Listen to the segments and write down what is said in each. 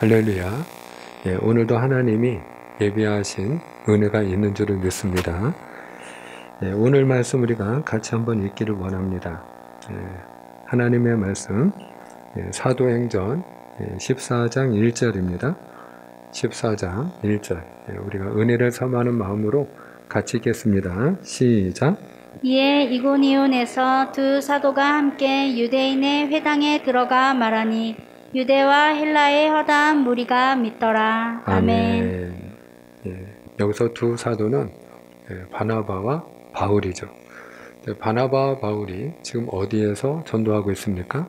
할렐루야. 오늘도 하나님이 예비하신 은혜가 있는 줄을 믿습니다. 오늘 말씀 우리가 같이 한번 읽기를 원합니다. 하나님의 말씀 사도행전 14장 1절입니다. 14장 1절 우리가 은혜를 삼하는 마음으로 같이 읽겠습니다. 시작. 이에 이고니온에서 두 사도가 함께 유대인의 회당에 들어가 말하니 유대와 헬라의 허다한 무리가 믿더라. 아멘. 여기서 두 사도는 바나바와 바울이죠. 바나바와 바울이 지금 어디에서 전도하고 있습니까?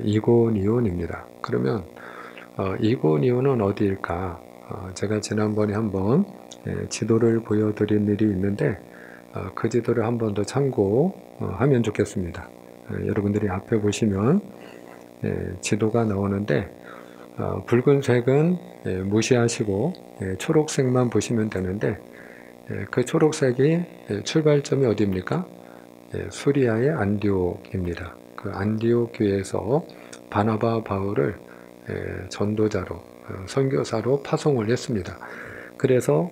이고니온입니다. 그러면 이고니온은 어디일까? 제가 지난번에 한번 지도를 보여드린 일이 있는데 그 지도를 한 번 더 참고하면 좋겠습니다. 여러분들이 앞에 보시면 지도가 나오는데 붉은색은 무시하시고 초록색만 보시면 되는데 그 초록색이 출발점이 어디입니까? 수리아의 안디옥입니다. 그 안디옥 교회에서 바나바 바울을 전도자로 선교사로 파송을 했습니다. 그래서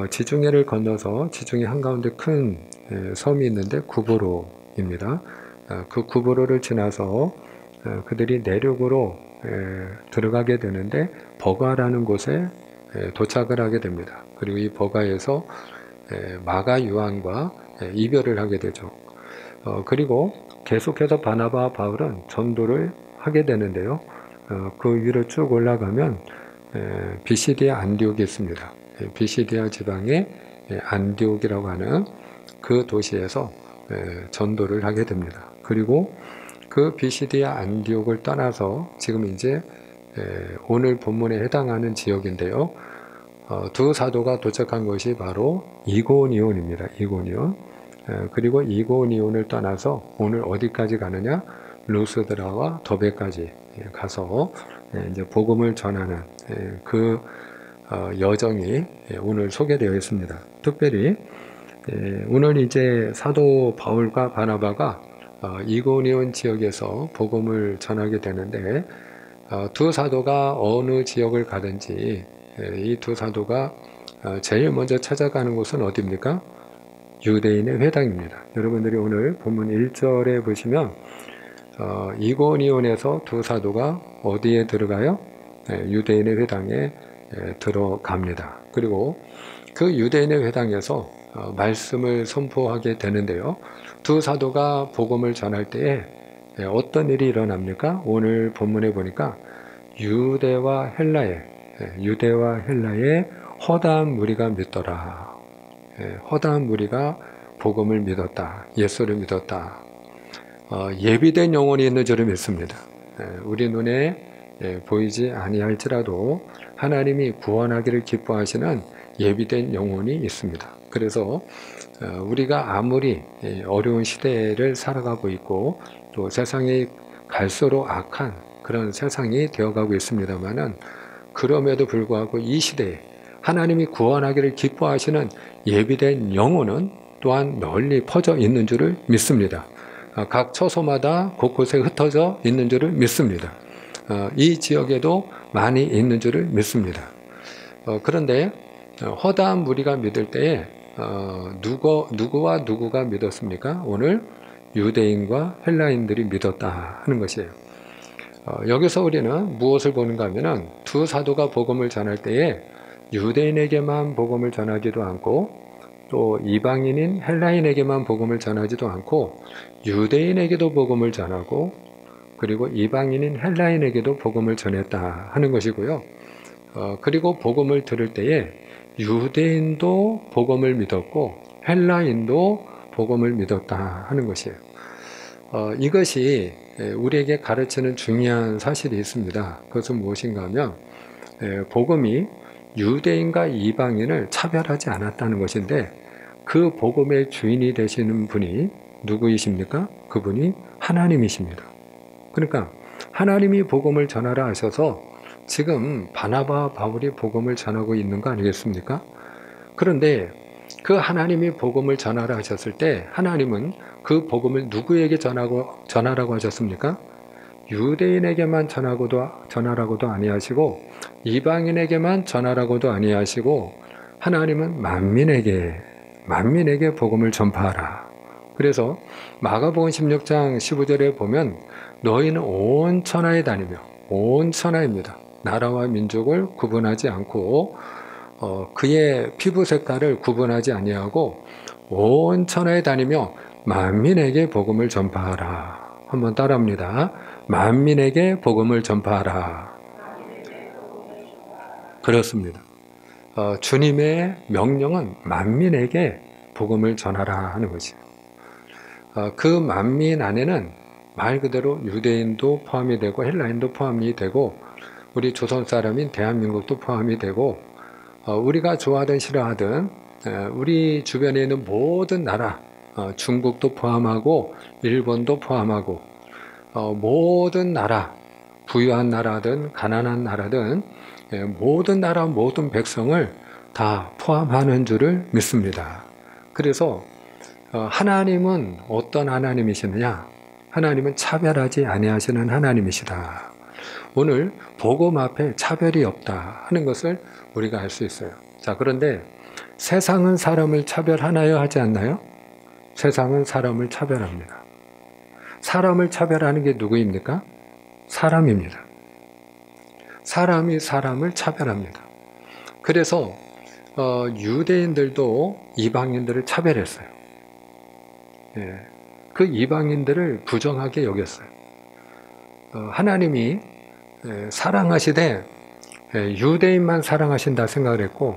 지중해를 건너서 지중해 한가운데 큰 섬이 있는데 구브로입니다. 그 구브로를 지나서 그들이 내륙으로 들어가게 되는데 버가라는 곳에 도착을 하게 됩니다. 그리고 이 버가에서 마가 요한과 이별을 하게 되죠. 그리고 계속해서 바나바 바울은 전도를 하게 되는데요. 그 위로 쭉 올라가면 비시디아 안디옥이 있습니다. 비시디아 지방의 안디옥이라고 하는 그 도시에서 전도를 하게 됩니다. 그리고 그 비시디아 안디옥을 떠나서 지금 이제 오늘 본문에 해당하는 지역인데요. 두 사도가 도착한 것이 바로 이고니온입니다. 이고니온. 그리고 이고니온을 떠나서 오늘 어디까지 가느냐? 루스드라와 더베까지 가서 이제 복음을 전하는 그 여정이 오늘 소개되어 있습니다. 특별히 오늘 이제 사도 바울과 바나바가 이고니온 지역에서 복음을 전하게 되는데 두 사도가 어느 지역을 가든지 이 두 사도가 제일 먼저 찾아가는 곳은 어디입니까? 유대인의 회당입니다. 여러분들이 오늘 본문 1절에 보시면 이고니온에서 두 사도가 어디에 들어가요? 유대인의 회당에 들어갑니다. 그리고 그 유대인의 회당에서 말씀을 선포하게 되는데요. 두 사도가 복음을 전할 때에 어떤 일이 일어납니까? 오늘 본문에 보니까 유대와 헬라의 허다한 무리가 믿더라. 허다한 무리가 복음을 믿었다. 예수를 믿었다. 예비된 영혼이 있는 줄을 믿습니다. 우리 눈에 보이지 아니할지라도 하나님이 구원하기를 기뻐하시는 예비된 영혼이 있습니다. 그래서 우리가 아무리 어려운 시대를 살아가고 있고 또 세상이 갈수록 악한 그런 세상이 되어가고 있습니다만은 그럼에도 불구하고 이 시대에 하나님이 구원하기를 기뻐하시는 예비된 영혼은 또한 널리 퍼져 있는 줄을 믿습니다. 각 처소마다 곳곳에 흩어져 있는 줄을 믿습니다. 이 지역에도 많이 있는 줄을 믿습니다. 그런데 허다한 무리가 믿을 때에 누구와 누구가 믿었습니까? 오늘 유대인과 헬라인들이 믿었다 하는 것이에요. 여기서 우리는 무엇을 보는가 하면은 두 사도가 복음을 전할 때에 유대인에게만 복음을 전하지도 않고 또 이방인인 헬라인에게만 복음을 전하지도 않고 유대인에게도 복음을 전하고 그리고 이방인인 헬라인에게도 복음을 전했다 하는 것이고요. 그리고 복음을 들을 때에 유대인도 복음을 믿었고 헬라인도 복음을 믿었다 하는 것이에요. 이것이 우리에게 가르치는 중요한 사실이 있습니다. 그것은 무엇인가 하면 복음이 유대인과 이방인을 차별하지 않았다는 것인데 그 복음의 주인이 되시는 분이 누구이십니까? 그분이 하나님이십니다. 그러니까 하나님이 복음을 전하라 하셔서 지금 바나바 바울이 복음을 전하고 있는 거 아니겠습니까? 그런데 그 하나님이 복음을 전하라 하셨을 때 하나님은 그 복음을 누구에게 전하라고 하셨습니까? 유대인에게만 전하라고도 아니하시고 이방인에게만 전하라고도 아니하시고 하나님은 만민에게 복음을 전파하라. 그래서 마가복음 16장 15절에 보면 너희는 온 천하에 다니며, 온 천하입니다. 나라와 민족을 구분하지 않고 그의 피부 색깔을 구분하지 아니하고 온 천하에 다니며 만민에게 복음을 전파하라. 한번 따라합니다. 만민에게 복음을 전파하라. 그렇습니다. 주님의 명령은 만민에게 복음을 전하라 하는 것이에요. 그 만민 안에는 말 그대로 유대인도 포함이 되고 헬라인도 포함이 되고 우리 조선 사람인 대한민국도 포함이 되고 우리가 좋아하든 싫어하든 우리 주변에 있는 모든 나라, 중국도 포함하고 일본도 포함하고 모든 나라, 부유한 나라든 가난한 나라든 모든 나라 모든 백성을 다 포함하는 줄을 믿습니다. 그래서 하나님은 어떤 하나님이시느냐? 하나님은 차별하지 아니하시는 하나님이시다. 오늘 복음 앞에 차별이 없다 하는 것을 우리가 알 수 있어요. 자, 그런데 세상은 사람을 차별하나요? 하지 않나요? 세상은 사람을 차별합니다. 사람을 차별하는 게 누구입니까? 사람입니다. 사람이 사람을 차별합니다. 그래서 유대인들도 이방인들을 차별했어요. 그 이방인들을 부정하게 여겼어요. 하나님이 사랑하시되 유대인만 사랑하신다 생각을 했고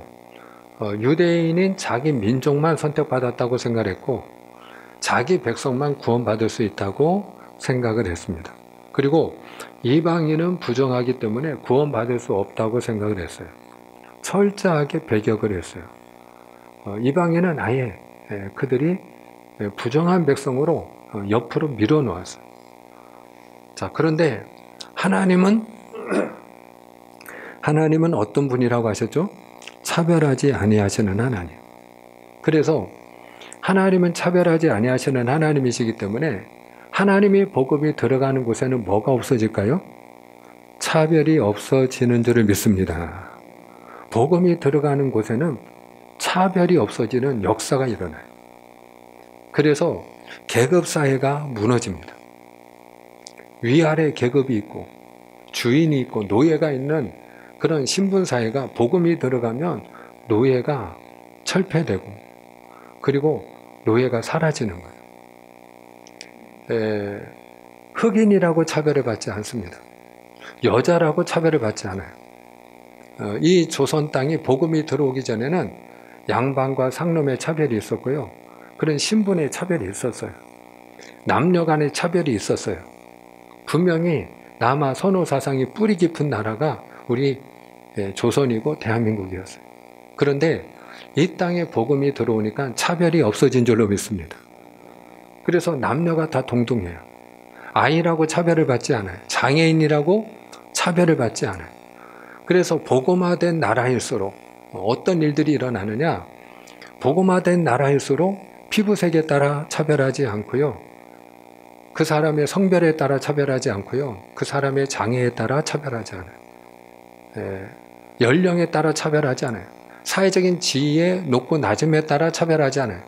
유대인인 자기 민족만 선택받았다고 생각을 했고 자기 백성만 구원받을 수 있다고 생각을 했습니다. 그리고 이방인은 부정하기 때문에 구원받을 수 없다고 생각을 했어요. 철저하게 배격을 했어요. 이방인은 아예 그들이 부정한 백성으로 옆으로 밀어놓았어요. 자, 그런데 하나님은 어떤 분이라고 하셨죠? 차별하지 아니하시는 하나님. 그래서 하나님은 차별하지 아니하시는 하나님이시기 때문에 하나님의 복음이 들어가는 곳에는 뭐가 없어질까요? 차별이 없어지는 줄을 믿습니다. 복음이 들어가는 곳에는 차별이 없어지는 역사가 일어나요. 그래서 계급사회가 무너집니다. 위아래 계급이 있고 주인이 있고 노예가 있는 그런 신분사회가 복음이 들어가면 노예가 철폐되고 그리고 노예가 사라지는 거예요. 흑인이라고 차별을 받지 않습니다. 여자라고 차별을 받지 않아요. 이 조선 땅이 복음이 들어오기 전에는 양반과 상놈의 차별이 있었고요. 그런 신분의 차별이 있었어요. 남녀 간의 차별이 있었어요. 분명히 남아 선호 사상이 뿌리 깊은 나라가 우리 조선이고 대한민국이었어요. 그런데 이 땅에 복음이 들어오니까 차별이 없어진 줄로 믿습니다. 그래서 남녀가 다 동등해요. 아이라고 차별을 받지 않아요. 장애인이라고 차별을 받지 않아요. 그래서 복음화된 나라일수록 어떤 일들이 일어나느냐? 복음화된 나라일수록 피부색에 따라 차별하지 않고요. 그 사람의 성별에 따라 차별하지 않고요. 그 사람의 장애에 따라 차별하지 않아요. 연령에 따라 차별하지 않아요. 사회적인 지위의 높고 낮음에 따라 차별하지 않아요.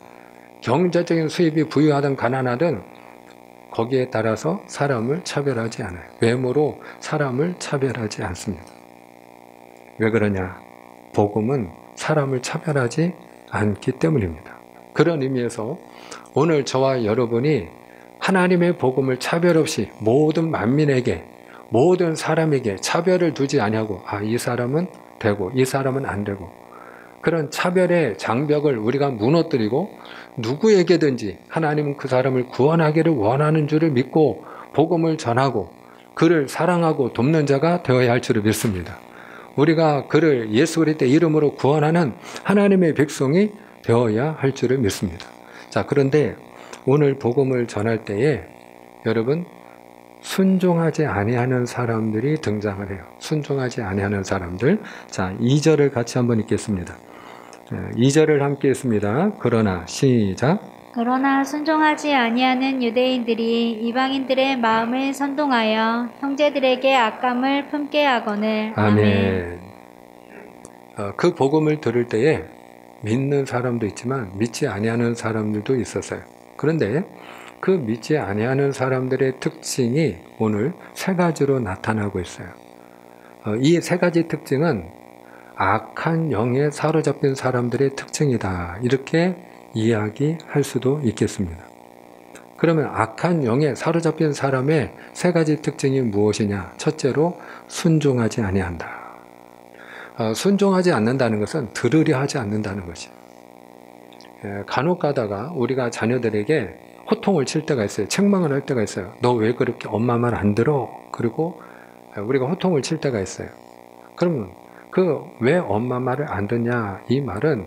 경제적인 수입이 부유하든 가난하든 거기에 따라서 사람을 차별하지 않아요. 외모로 사람을 차별하지 않습니다. 왜 그러냐? 복음은 사람을 차별하지 않기 때문입니다. 그런 의미에서 오늘 저와 여러분이 하나님의 복음을 차별 없이 모든 만민에게 모든 사람에게 차별을 두지 아니하고 이 사람은 되고 이 사람은 안 되고 그런 차별의 장벽을 우리가 무너뜨리고 누구에게든지 하나님은 그 사람을 구원하기를 원하는 줄을 믿고 복음을 전하고 그를 사랑하고 돕는 자가 되어야 할 줄을 믿습니다. 우리가 그를 예수 그리스도의 이름으로 구원하는 하나님의 백성이 되어야 할 줄을 믿습니다. 자, 그런데 오늘 복음을 전할 때에 여러분 순종하지 아니하는 사람들이 등장을 해요. 순종하지 아니하는 사람들. 자, 2절을 같이 한번 읽겠습니다. 2절을 함께 읽습니다. 그러나 시작. 그러나 순종하지 아니하는 유대인들이 이방인들의 마음을 선동하여 형제들에게 악감을 품게 하거늘. 아멘. 그 복음을 들을 때에 믿는 사람도 있지만 믿지 아니하는 사람들도 있었어요. 그런데 그 믿지 아니하는 사람들의 특징이 오늘 세 가지로 나타나고 있어요. 이 세 가지 특징은 악한 영에 사로잡힌 사람들의 특징이다. 이렇게 이야기할 수도 있겠습니다. 그러면 악한 영에 사로잡힌 사람의 세 가지 특징이 무엇이냐? 첫째로 순종하지 아니한다. 순종하지 않는다는 것은 들으려 하지 않는다는 것이에요. 간혹 가다가 우리가 자녀들에게 호통을 칠 때가 있어요. 책망을 할 때가 있어요. 너 왜 그렇게 엄마 말 안 들어? 그리고 우리가 호통을 칠 때가 있어요. 그러면 그 왜 엄마 말을 안 듣냐? 이 말은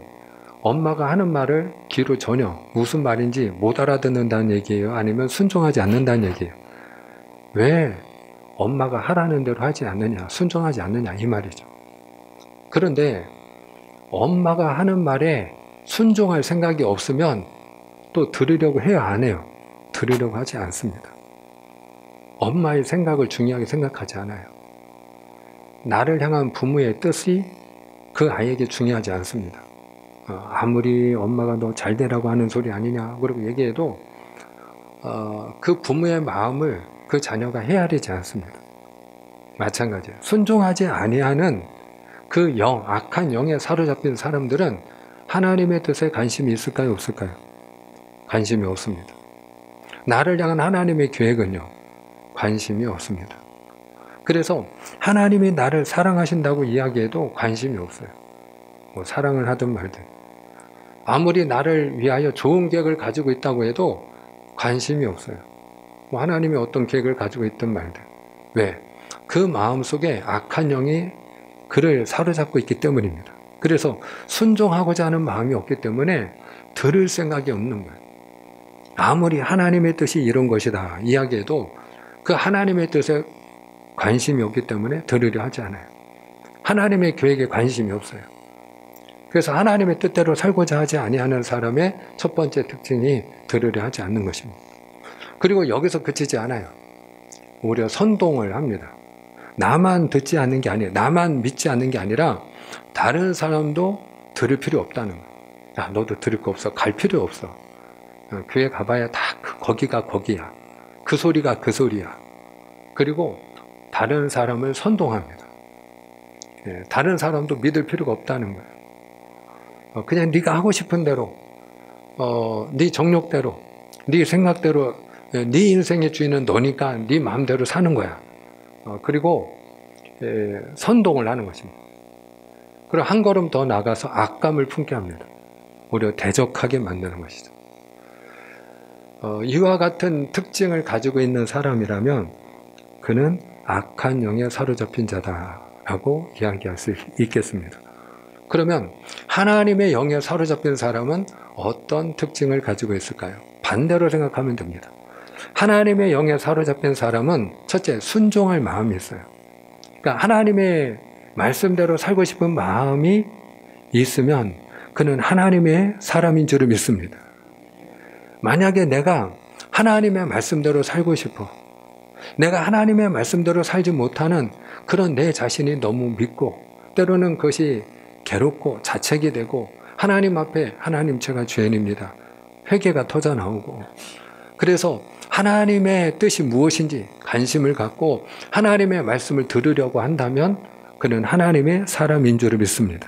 엄마가 하는 말을 귀로 전혀 무슨 말인지 못 알아듣는다는 얘기예요? 아니면 순종하지 않는다는 얘기예요? 왜 엄마가 하라는 대로 하지 않느냐? 순종하지 않느냐? 이 말이죠. 그런데 엄마가 하는 말에 순종할 생각이 없으면 또 들으려고 해요? 안 해요? 들으려고 하지 않습니다. 엄마의 생각을 중요하게 생각하지 않아요. 나를 향한 부모의 뜻이 그 아이에게 중요하지 않습니다. 아무리 엄마가 너 잘 되라고 하는 소리 아니냐 그러고 얘기해도 그 부모의 마음을 그 자녀가 헤아리지 않습니다. 마찬가지예요. 순종하지 아니하는 그 영, 악한 영에 사로잡힌 사람들은 하나님의 뜻에 관심이 있을까요? 없을까요? 관심이 없습니다. 나를 향한 하나님의 계획은요, 관심이 없습니다. 그래서 하나님이 나를 사랑하신다고 이야기해도 관심이 없어요. 뭐 사랑을 하든 말든. 아무리 나를 위하여 좋은 계획을 가지고 있다고 해도 관심이 없어요. 뭐 하나님이 어떤 계획을 가지고 있든 말든. 왜? 그 마음속에 악한 영이 그를 사로잡고 있기 때문입니다. 그래서 순종하고자 하는 마음이 없기 때문에 들을 생각이 없는 거예요. 아무리 하나님의 뜻이 이런 것이다 이야기해도 그 하나님의 뜻에 관심이 없기 때문에 들으려 하지 않아요. 하나님의 계획에 관심이 없어요. 그래서 하나님의 뜻대로 살고자 하지 아니하는 사람의 첫 번째 특징이 들으려 하지 않는 것입니다. 그리고 여기서 그치지 않아요. 오히려 선동을 합니다. 나만 듣지 않는 게 아니에요. 나만 믿지 않는 게 아니라 다른 사람도 들을 필요 없다는 거예요. 야, 너도 들을 거 없어. 갈 필요 없어. 교회 가봐야 다 거기가 거기야. 그 소리가 그 소리야. 그리고 다른 사람을 선동합니다. 다른 사람도 믿을 필요가 없다는 거예요. 그냥 네가 하고 싶은 대로, 네 정욕대로, 네 생각대로, 네 인생의 주인은 너니까 네 마음대로 사는 거야. 그리고 선동을 하는 것입니다. 그리고 한 걸음 더 나가서 악감을 품게 합니다. 오히려 대적하게 만드는 것이죠. 이와 같은 특징을 가지고 있는 사람이라면 그는 악한 영에 사로잡힌 자다라고 이야기할 수 있겠습니다. 그러면 하나님의 영에 사로잡힌 사람은 어떤 특징을 가지고 있을까요? 반대로 생각하면 됩니다. 하나님의 영에 사로잡힌 사람은 첫째, 순종할 마음이 있어요. 그러니까 하나님의 말씀대로 살고 싶은 마음이 있으면 그는 하나님의 사람인 줄을 믿습니다. 만약에 내가 하나님의 말씀대로 살고 싶어, 내가 하나님의 말씀대로 살지 못하는 그런 내 자신이 너무 믿고 때로는 그것이 괴롭고 자책이 되고 하나님 앞에 하나님 제가 죄인입니다. 회개가 터져 나오고 그래서 하나님의 뜻이 무엇인지 관심을 갖고 하나님의 말씀을 들으려고 한다면 그는 하나님의 사람인 줄을 믿습니다.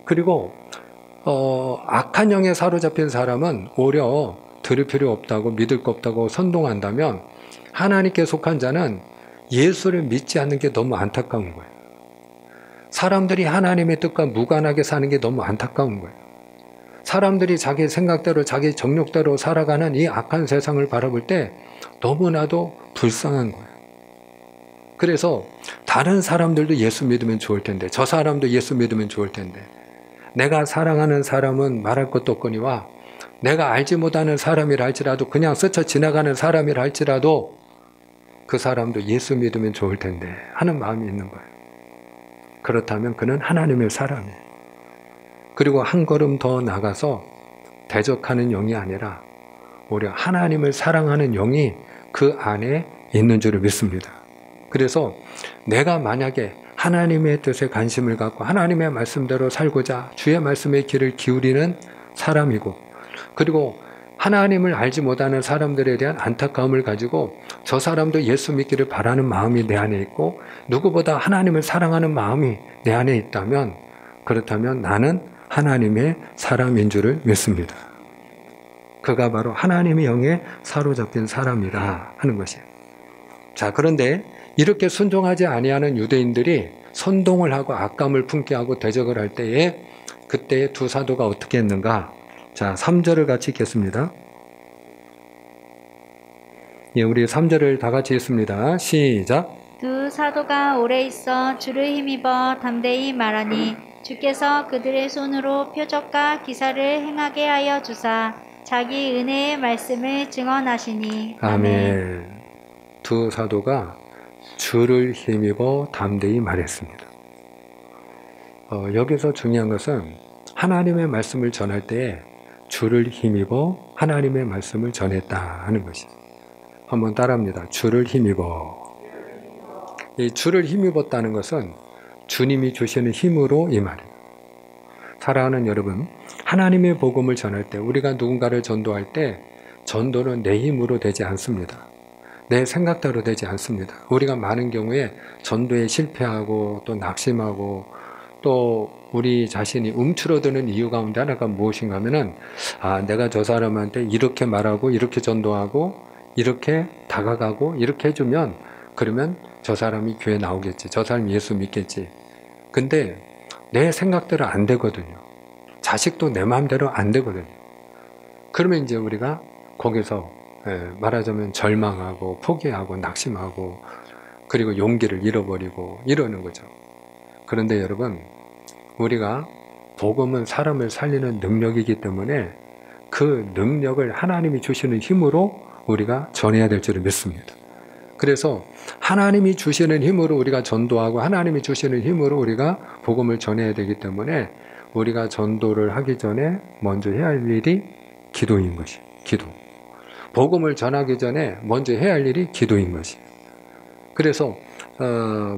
그리고 악한 영에 사로잡힌 사람은 오히려 들을 필요 없다고 믿을 거 없다고 선동한다면 하나님께 속한 자는 예수를 믿지 않는 게 너무 안타까운 거예요. 사람들이 하나님의 뜻과 무관하게 사는 게 너무 안타까운 거예요. 사람들이 자기 생각대로 자기 정욕대로 살아가는 이 악한 세상을 바라볼 때 너무나도 불쌍한 거예요. 그래서 다른 사람들도 예수 믿으면 좋을 텐데 저 사람도 예수 믿으면 좋을 텐데 내가 사랑하는 사람은 말할 것도 없거니와 내가 알지 못하는 사람이라 할지라도 그냥 스쳐 지나가는 사람이라 할지라도 그 사람도 예수 믿으면 좋을 텐데 하는 마음이 있는 거예요. 그렇다면 그는 하나님의 사람이에요. 그리고 한 걸음 더 나가서 대적하는 영이 아니라 오히려 하나님을 사랑하는 영이 그 안에 있는 줄을 믿습니다. 그래서 내가 만약에 하나님의 뜻에 관심을 갖고 하나님의 말씀대로 살고자 주의 말씀에 귀를 기울이는 사람이고, 그리고 하나님을 알지 못하는 사람들에 대한 안타까움을 가지고 저 사람도 예수 믿기를 바라는 마음이 내 안에 있고 누구보다 하나님을 사랑하는 마음이 내 안에 있다면, 그렇다면 나는 하나님의 사람인 줄을 믿습니다. 그가 바로 하나님의 영에 사로잡힌 사람이다 하는 것이에요. 자, 그런데 이렇게 순종하지 아니하는 유대인들이 선동을 하고 악감을 품게 하고 대적을 할 때에 그때의 두 사도가 어떻게 했는가? 자, 3절을 같이 읽겠습니다. 예, 우리 3절을 다 같이 읽습니다. 시작. 두 사도가 오래 있어 주를 힘입어 담대히 말하니 주께서 그들의 손으로 표적과 기사를 행하게 하여 주사 자기 은혜의 말씀을 증언하시니. 아멘. 두 사도가 주를 힘입어 담대히 말했습니다. 여기서 중요한 것은 하나님의 말씀을 전할 때에 주를 힘입어 하나님의 말씀을 전했다 하는 것이죠. 한번 따라합니다. 주를 힘입어. 이 주를 힘입었다는 것은 주님이 주시는 힘으로 이 말이에요. 사랑하는 여러분, 하나님의 복음을 전할 때, 우리가 누군가를 전도할 때 전도는 내 힘으로 되지 않습니다. 내 생각대로 되지 않습니다. 우리가 많은 경우에 전도에 실패하고 또 낙심하고 또 우리 자신이 움츠러드는 이유 가운데 하나가 무엇인가 하면은, 내가 저 사람한테 이렇게 말하고 이렇게 전도하고 이렇게 다가가고 이렇게 해주면 그러면 저 사람이 교회 나오겠지, 저 사람이 예수 믿겠지. 근데 내 생각대로 안 되거든요. 자식도 내 마음대로 안 되거든요. 그러면 이제 우리가 거기서 말하자면 절망하고 포기하고 낙심하고 그리고 용기를 잃어버리고 이러는 거죠. 그런데 여러분, 우리가 복음은 사람을 살리는 능력이기 때문에 그 능력을 하나님이 주시는 힘으로 우리가 전해야 될 줄을 믿습니다. 그래서 하나님이 주시는 힘으로 우리가 전도하고 하나님이 주시는 힘으로 우리가 복음을 전해야 되기 때문에 우리가 전도를 하기 전에 먼저 해야 할 일이 기도인 것이에요. 기도. 복음을 전하기 전에 먼저 해야 할 일이 기도인 것이에요. 그래서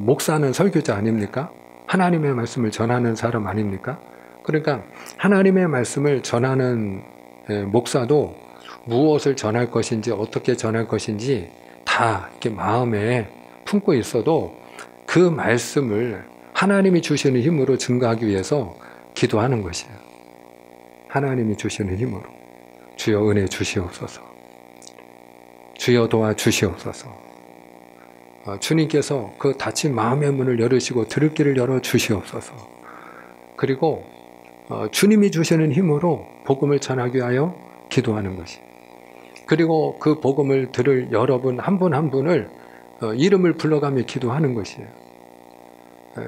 목사는 설교자 아닙니까? 하나님의 말씀을 전하는 사람 아닙니까? 그러니까 하나님의 말씀을 전하는 목사도 무엇을 전할 것인지 어떻게 전할 것인지 다 이렇게 마음에 품고 있어도 그 말씀을 하나님이 주시는 힘으로 증거하기 위해서 기도하는 것이에요. 하나님이 주시는 힘으로 주여 은혜 주시옵소서, 주여 도와 주시옵소서. 주님께서 그 닫힌 마음의 문을 열으시고 들을 길을 열어 주시옵소서. 그리고 주님이 주시는 힘으로 복음을 전하기 위하여 기도하는 것이. 그리고 그 복음을 들을 여러분 한 분 한 분을 이름을 불러가며 기도하는 것이에요.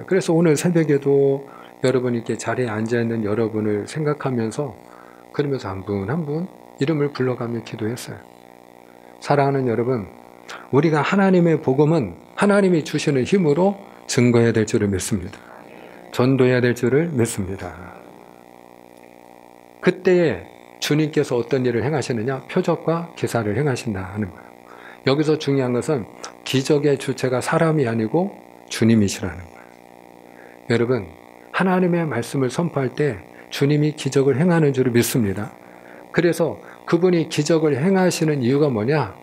그래서 오늘 새벽에도 여러분 이렇게 자리에 앉아있는 여러분을 생각하면서 그러면서 한 분 한 분 이름을 불러가며 기도했어요. 사랑하는 여러분, 우리가 하나님의 복음은 하나님이 주시는 힘으로 증거해야 될 줄을 믿습니다. 전도해야 될 줄을 믿습니다. 그때에 주님께서 어떤 일을 행하시느냐? 표적과 기사를 행하신다 하는 거예요. 여기서 중요한 것은 기적의 주체가 사람이 아니고 주님이시라는 거예요. 여러분, 하나님의 말씀을 선포할 때 주님이 기적을 행하는 줄을 믿습니다. 그래서 그분이 기적을 행하시는 이유가 뭐냐?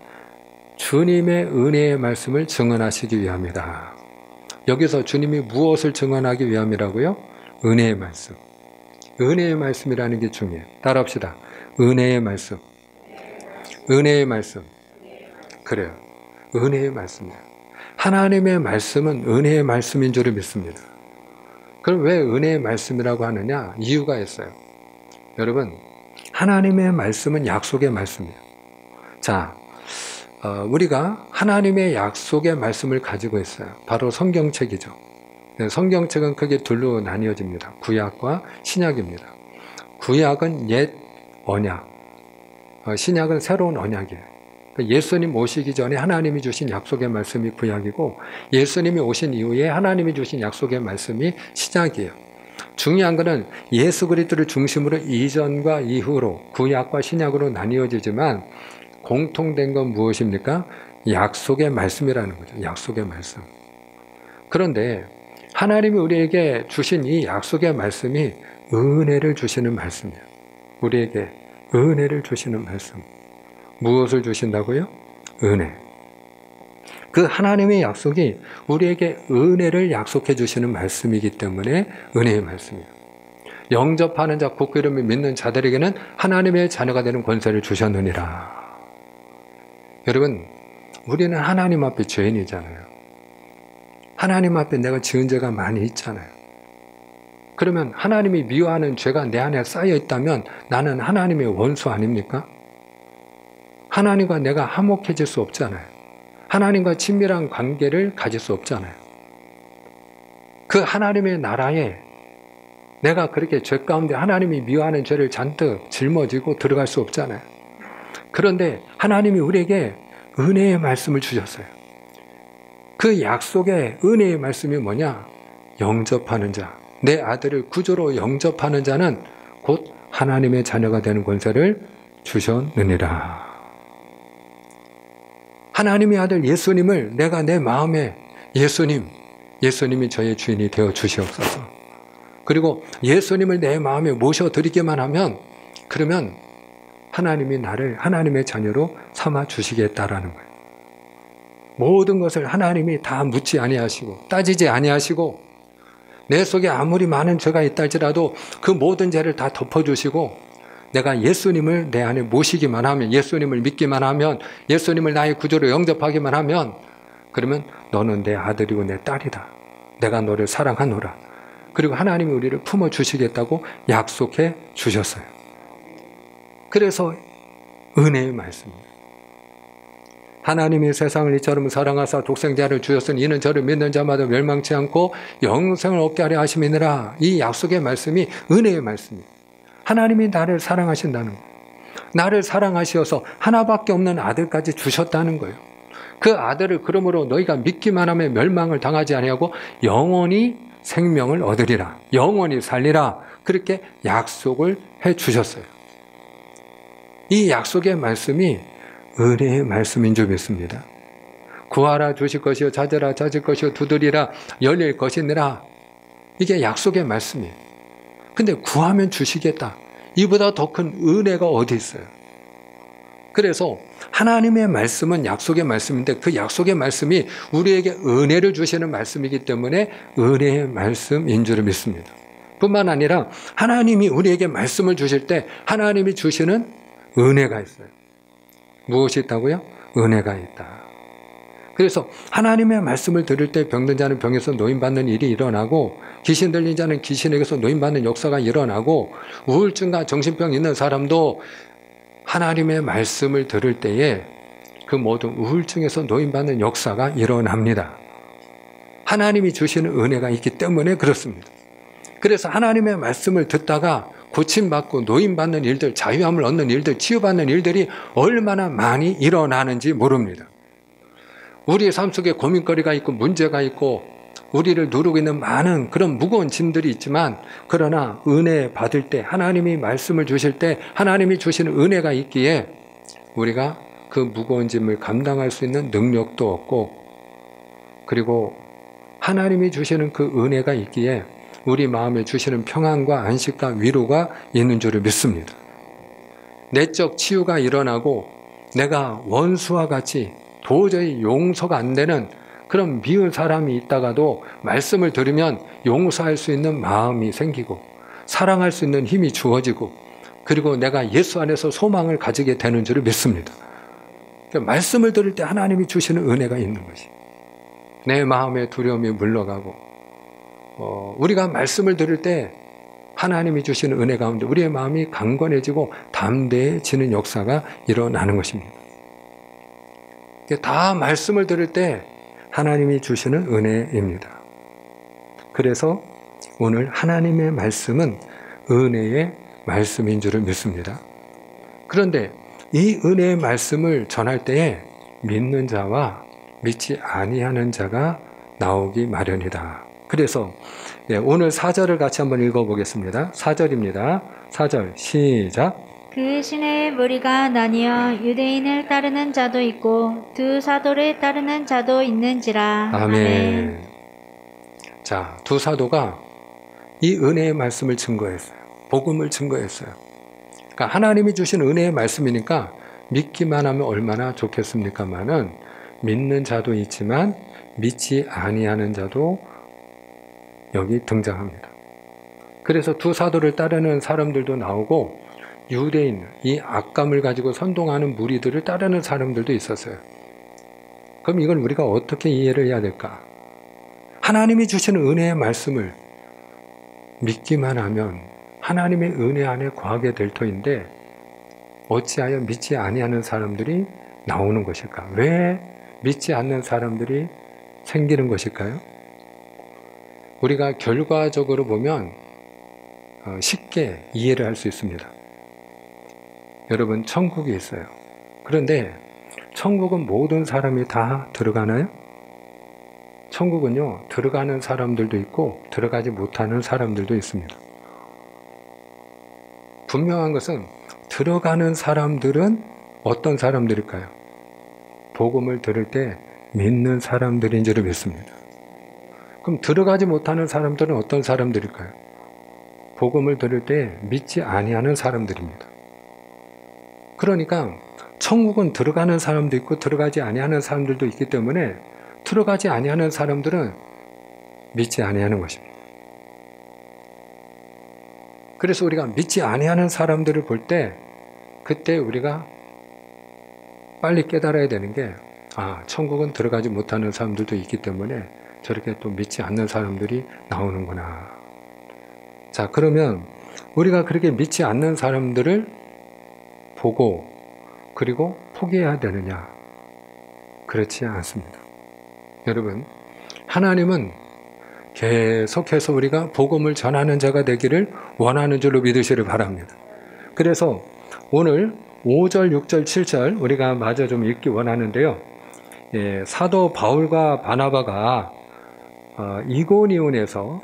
주님의 은혜의 말씀을 증언하시기 위함이다. 여기서 주님이 무엇을 증언하기 위함이라고요? 은혜의 말씀. 은혜의 말씀이라는 게 중요해요. 따라합시다. 은혜의 말씀. 은혜의 말씀. 그래요. 은혜의 말씀이에요. 하나님의 말씀은 은혜의 말씀인 줄을 믿습니다. 그럼 왜 은혜의 말씀이라고 하느냐? 이유가 있어요. 여러분, 하나님의 말씀은 약속의 말씀이에요. 자, 우리가 하나님의 약속의 말씀을 가지고 있어요. 바로 성경책이죠. 성경책은 크게 둘로 나뉘어집니다. 구약과 신약입니다. 구약은 옛 언약, 신약은 새로운 언약이에요. 예수님 오시기 전에 하나님이 주신 약속의 말씀이 구약이고 예수님이 오신 이후에 하나님이 주신 약속의 말씀이 신약이에요. 중요한 것은 예수 그리스도를 중심으로 이전과 이후로 구약과 신약으로 나뉘어지지만 공통된 건 무엇입니까? 약속의 말씀이라는 거죠. 약속의 말씀. 그런데 하나님이 우리에게 주신 이 약속의 말씀이 은혜를 주시는 말씀이에요. 우리에게 은혜를 주시는 말씀. 무엇을 주신다고요? 은혜. 그 하나님의 약속이 우리에게 은혜를 약속해 주시는 말씀이기 때문에 은혜의 말씀이에요. 영접하는 자 곧 이름을 믿는 자들에게는 하나님의 자녀가 되는 권세를 주셨느니라. 여러분, 우리는 하나님 앞에 죄인이잖아요. 하나님 앞에 내가 지은 죄가 많이 있잖아요. 그러면 하나님이 미워하는 죄가 내 안에 쌓여 있다면 나는 하나님의 원수 아닙니까? 하나님과 내가 화목해질 수 없잖아요. 하나님과 친밀한 관계를 가질 수 없잖아요. 그 하나님의 나라에 내가 그렇게 죄 가운데 하나님이 미워하는 죄를 잔뜩 짊어지고 들어갈 수 없잖아요. 그런데 하나님이 우리에게 은혜의 말씀을 주셨어요. 그 약속의 은혜의 말씀이 뭐냐? 영접하는 자, 내 아들을 구주로 영접하는 자는 곧 하나님의 자녀가 되는 권세를 주셨느니라. 하나님의 아들 예수님을 내가 내 마음에 예수님이 저의 주인이 되어 주시옵소서. 그리고 예수님을 내 마음에 모셔드리기만 하면 그러면 하나님이 나를 하나님의 자녀로 삼아 주시겠다라는 거예요. 모든 것을 하나님이 다 묻지 아니하시고 따지지 아니하시고 내 속에 아무리 많은 죄가 있다 할지라도 그 모든 죄를 다 덮어주시고 내가 예수님을 내 안에 모시기만 하면, 예수님을 믿기만 하면, 예수님을 나의 구주로 영접하기만 하면 그러면 너는 내 아들이고 내 딸이다. 내가 너를 사랑하노라. 그리고 하나님이 우리를 품어주시겠다고 약속해 주셨어요. 그래서 은혜의 말씀입니다. 하나님이 세상을 이처럼 사랑하사 독생자를 주셨으니 이는 저를 믿는 자마다 멸망치 않고 영생을 얻게 하려 하심이니라. 이 약속의 말씀이 은혜의 말씀입니다. 하나님이 나를 사랑하신다는 거예요. 나를 사랑하시어서 하나밖에 없는 아들까지 주셨다는 거예요. 그 아들을 그러므로 너희가 믿기만 하면 멸망을 당하지 아니하고 영원히 생명을 얻으리라. 영원히 살리라. 그렇게 약속을 해 주셨어요. 이 약속의 말씀이 은혜의 말씀인 줄 믿습니다. 구하라 주실 것이요 찾으라 찾을 것이요 두드리라 열릴 것이니라. 이게 약속의 말씀이에요. 근데 구하면 주시겠다. 이보다 더 큰 은혜가 어디 있어요? 그래서 하나님의 말씀은 약속의 말씀인데 그 약속의 말씀이 우리에게 은혜를 주시는 말씀이기 때문에 은혜의 말씀인 줄 믿습니다. 뿐만 아니라 하나님이 우리에게 말씀을 주실 때 하나님이 주시는 은혜가 있어요. 무엇이 있다고요? 은혜가 있다. 그래서 하나님의 말씀을 들을 때 병든 자는 병에서 노임받는 일이 일어나고 귀신 들린 자는 귀신에게서 노임받는 역사가 일어나고 우울증과 정신병 있는 사람도 하나님의 말씀을 들을 때에 그 모든 우울증에서 노임받는 역사가 일어납니다. 하나님이 주시는 은혜가 있기 때문에 그렇습니다. 그래서 하나님의 말씀을 듣다가 고침받고 노임받는 일들, 자유함을 얻는 일들, 치유받는 일들이 얼마나 많이 일어나는지 모릅니다. 우리의 삶 속에 고민거리가 있고 문제가 있고 우리를 누르고 있는 많은 그런 무거운 짐들이 있지만 그러나 은혜 받을 때 하나님이 말씀을 주실 때 하나님이 주시는 은혜가 있기에 우리가 그 무거운 짐을 감당할 수 있는 능력도 얻고 그리고 하나님이 주시는 그 은혜가 있기에 우리 마음에 주시는 평안과 안식과 위로가 있는 줄을 믿습니다. 내적 치유가 일어나고 내가 원수와 같이 도저히 용서가 안 되는 그런 미운 사람이 있다가도 말씀을 들으면 용서할 수 있는 마음이 생기고 사랑할 수 있는 힘이 주어지고 그리고 내가 예수 안에서 소망을 가지게 되는 줄을 믿습니다. 그러니까 말씀을 들을 때 하나님이 주시는 은혜가 있는 것이 내 마음의 두려움이 물러가고 우리가 말씀을 들을 때 하나님이 주시는 은혜 가운데 우리의 마음이 강건해지고 담대해지는 역사가 일어나는 것입니다. 다 말씀을 들을 때 하나님이 주시는 은혜입니다. 그래서 오늘 하나님의 말씀은 은혜의 말씀인 줄을 믿습니다. 그런데 이 은혜의 말씀을 전할 때에 믿는 자와 믿지 아니하는 자가 나오기 마련이다. 그래서 오늘 4절을 같이 한번 읽어보겠습니다. 4절입니다. 4절 시작. 그 시내에 무리가 나뉘어 유대인을 따르는 자도 있고 두 사도를 따르는 자도 있는지라. 아멘. 자, 두 사도가 이 은혜의 말씀을 증거했어요. 복음을 증거했어요. 그러니까 하나님이 주신 은혜의 말씀이니까 믿기만 하면 얼마나 좋겠습니까마는 믿는 자도 있지만 믿지 아니하는 자도 여기 등장합니다. 그래서 두 사도를 따르는 사람들도 나오고 유대인, 이 악감을 가지고 선동하는 무리들을 따르는 사람들도 있었어요. 그럼 이걸 우리가 어떻게 이해를 해야 될까? 하나님이 주시는 은혜의 말씀을 믿기만 하면 하나님의 은혜 안에 거하게 될 터인데 어찌하여 믿지 아니하는 사람들이 나오는 것일까? 왜 믿지 않는 사람들이 생기는 것일까요? 우리가 결과적으로 보면 쉽게 이해를 할 수 있습니다. 여러분, 천국이 있어요. 그런데 천국은 모든 사람이 다 들어가나요? 천국은요, 들어가는 사람들도 있고 들어가지 못하는 사람들도 있습니다. 분명한 것은 들어가는 사람들은 어떤 사람들일까요? 복음을 들을 때 믿는 사람들인 줄을 믿습니다. 그럼 들어가지 못하는 사람들은 어떤 사람들일까요? 복음을 들을 때 믿지 아니하는 사람들입니다. 그러니까 천국은 들어가는 사람도 있고 들어가지 아니하는 사람들도 있기 때문에 들어가지 아니하는 사람들은 믿지 아니하는 것입니다. 그래서 우리가 믿지 아니하는 사람들을 볼 때 그때 우리가 빨리 깨달아야 되는 게 천국은 들어가지 못하는 사람들도 있기 때문에 저렇게 또 믿지 않는 사람들이 나오는구나. 자, 그러면 우리가 그렇게 믿지 않는 사람들을 보고 그리고 포기해야 되느냐? 그렇지 않습니다. 여러분, 하나님은 계속해서 우리가 복음을 전하는 자가 되기를 원하는 줄로 믿으시길 바랍니다. 그래서 오늘 5절, 6절, 7절 우리가 마저 좀 읽기 원하는데요. 사도 바울과 바나바가 이고니온에서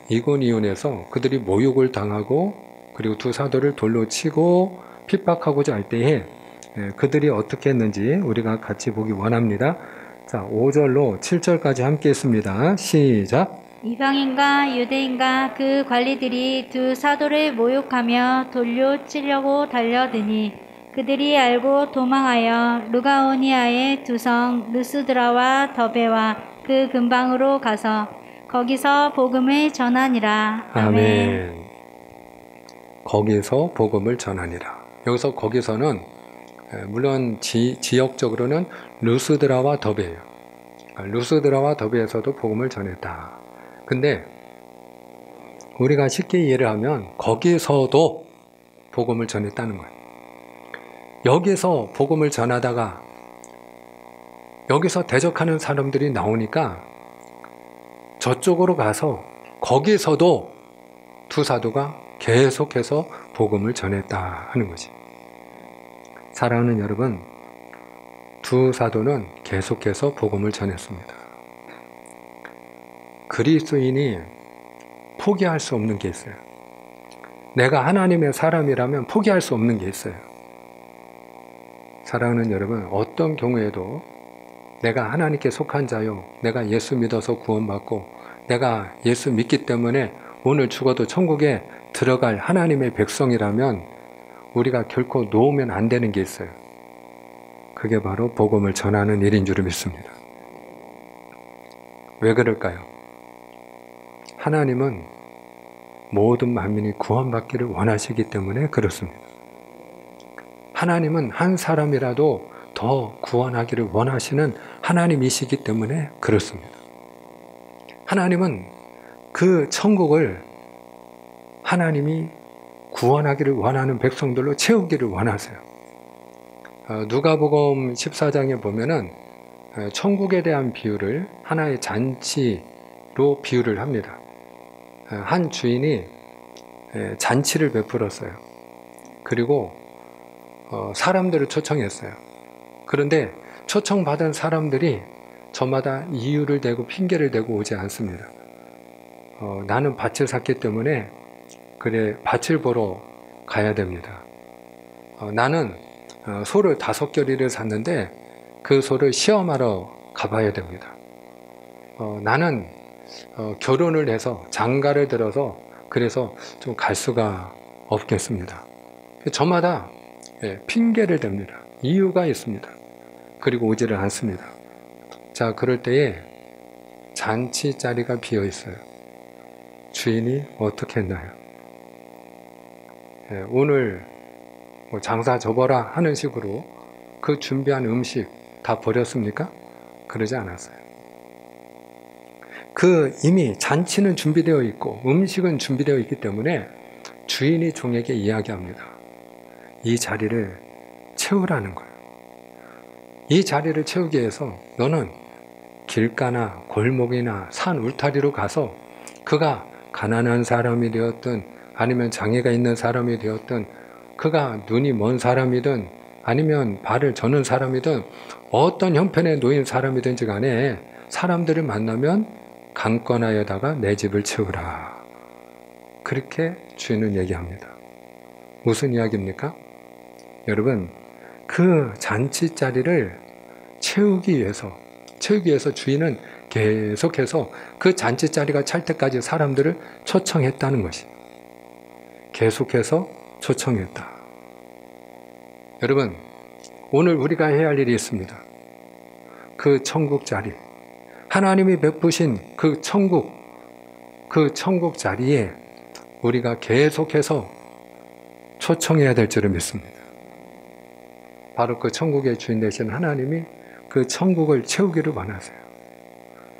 그들이 모욕을 당하고 그리고 두 사도를 돌로 치고 핍박하고자 할 때에 그들이 어떻게 했는지 우리가 같이 보기 원합니다. 자, 5절로 7절까지 함께 했습니다. 시작. 이방인과 유대인과 그 관리들이 두 사도를 모욕하며 돌려 치려고 달려드니 그들이 알고 도망하여 루가오니아의 두 성 루스드라와 더베와 그 근방으로 가서 거기서 복음을 전하니라. 아멘. 거기서 복음을 전하니라. 여기서 거기서는 물론 지역적으로는 루스드라와 더베예요. 루스드라와 더베에서도 복음을 전했다. 근데 우리가 쉽게 이해를 하면 거기서도 복음을 전했다는 거예요. 여기서 복음을 전하다가 여기서 대적하는 사람들이 나오니까 저쪽으로 가서 거기서도 두 사도가 계속해서 복음을 전했다 하는 거지. 사랑하는 여러분, 두 사도는 계속해서 복음을 전했습니다. 그리스도인이 포기할 수 없는 게 있어요. 내가 하나님의 사람이라면 포기할 수 없는 게 있어요. 사랑하는 여러분, 어떤 경우에도 내가 하나님께 속한 자요, 내가 예수 믿어서 구원받고 내가 예수 믿기 때문에 오늘 죽어도 천국에 들어갈 하나님의 백성이라면 우리가 결코 놓으면 안 되는 게 있어요. 그게 바로 복음을 전하는 일인 줄 믿습니다. 왜 그럴까요? 하나님은 모든 만민이 구원받기를 원하시기 때문에 그렇습니다. 하나님은 한 사람이라도 더 구원하기를 원하시는 하나님이시기 때문에 그렇습니다. 하나님은 그 천국을 하나님이 구원하기를 원하는 백성들로 채우기를 원하세요. 누가복음 14장에 보면은 천국에 대한 비유를 하나의 잔치로 비유를 합니다. 한 주인이 잔치를 베풀었어요. 그리고 사람들을 초청했어요. 그런데 초청받은 사람들이 저마다 이유를 대고 핑계를 대고 오지 않습니다. 나는 밭을 샀기 때문에 그래 밭을 보러 가야 됩니다. 나는 소를 5겨리를 샀는데 그 소를 시험하러 가봐야 됩니다. 나는 결혼을 해서 장가를 들어서 그래서 좀 갈 수가 없겠습니다. 저마다 핑계를 댑니다. 이유가 있습니다. 그리고 오지를 않습니다. 자, 그럴 때에 잔치 자리가 비어 있어요. 주인이 어떻게 했나요? 오늘 장사 접어라 하는 식으로 그 준비한 음식 다 버렸습니까? 그러지 않았어요. 이미 잔치는 준비되어 있고 음식은 준비되어 있기 때문에 주인이 종에게 이야기합니다. 이 자리를 채우라는 거예요. 이 자리를 채우기 위해서 너는 길가나 골목이나 산 울타리로 가서 그가 가난한 사람이 되었든 아니면 장애가 있는 사람이 되었든 그가 눈이 먼 사람이든 아니면 발을 저는 사람이든 어떤 형편에 놓인 사람이든지 간에 사람들을 만나면 강권하여다가 내 집을 채우라. 그렇게 주인은 얘기합니다. 무슨 이야기입니까? 여러분, 그 잔치 자리를 채우기 위해서 주인은 계속해서 그 잔치 자리가 찰 때까지 사람들을 초청했다는 것이. 계속해서 초청했다. 여러분, 오늘 우리가 해야 할 일이 있습니다. 그 천국 자리, 하나님이 베푸신 그 천국 자리에 우리가 계속해서 초청해야 될 줄을 믿습니다. 바로 그 천국의 주인 되신 하나님이 그 천국을 채우기를 원하세요.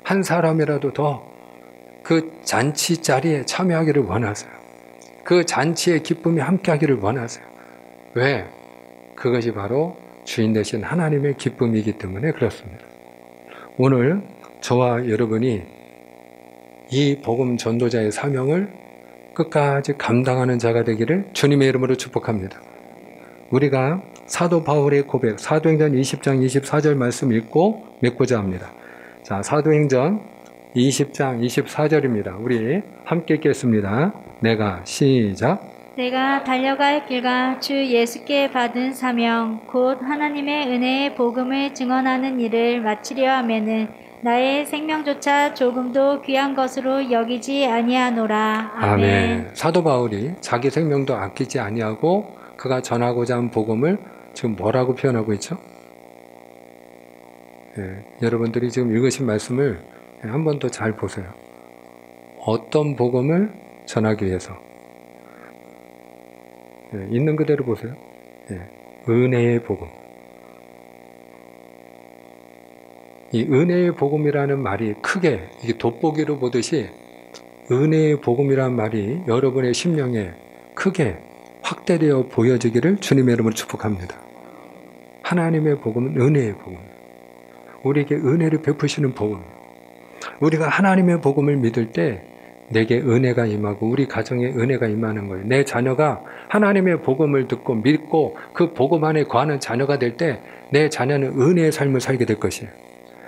한 사람이라도 더 그 잔치 자리에 참여하기를 원하세요. 그 잔치의 기쁨이 함께하기를 원하세요. 왜? 그것이 바로 주인 되신 하나님의 기쁨이기 때문에 그렇습니다. 오늘 저와 여러분이 이 복음 전도자의 사명을 끝까지 감당하는 자가 되기를 주님의 이름으로 축복합니다. 우리가 사도 바울의 고백, 사도행전 20장 24절 말씀 읽고 맺고자 합니다. 자, 사도행전 20장 24절입니다. 우리 함께 읽겠습니다. 시작. 내가 달려갈 길과 주 예수께 받은 사명 곧 하나님의 은혜의 복음을 증언하는 일을 마치려 하면은 나의 생명조차 조금도 귀한 것으로 여기지 아니하노라. 아멘. 사도 바울이 자기 생명도 아끼지 아니하고 그가 전하고자 한 복음을 지금 뭐라고 표현하고 있죠? 여러분들이 지금 읽으신 말씀을 한 번 더 잘 보세요. 어떤 복음을 전하기 위해서? 있는 그대로 보세요. 은혜의 복음. 이 은혜의 복음이라는 말이 크게 이게 돋보기로 보듯이 은혜의 복음이라는 말이 여러분의 심령에 크게 확대되어 보여지기를 주님의 이름으로 축복합니다. 하나님의 복음은 은혜의 복음. 우리에게 은혜를 베푸시는 복음. 우리가 하나님의 복음을 믿을 때 내게 은혜가 임하고 우리 가정에 은혜가 임하는 거예요. 내 자녀가 하나님의 복음을 듣고 믿고 그 복음 안에 거하는 자녀가 될 때 내 자녀는 은혜의 삶을 살게 될 것이에요.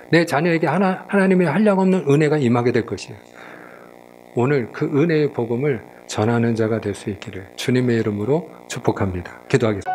내 자녀에게 하나님의 한량없는 은혜가 임하게 될 것이에요. 오늘 그 은혜의 복음을 전하는 자가 될 수 있기를 주님의 이름으로 축복합니다. 기도하겠습니다.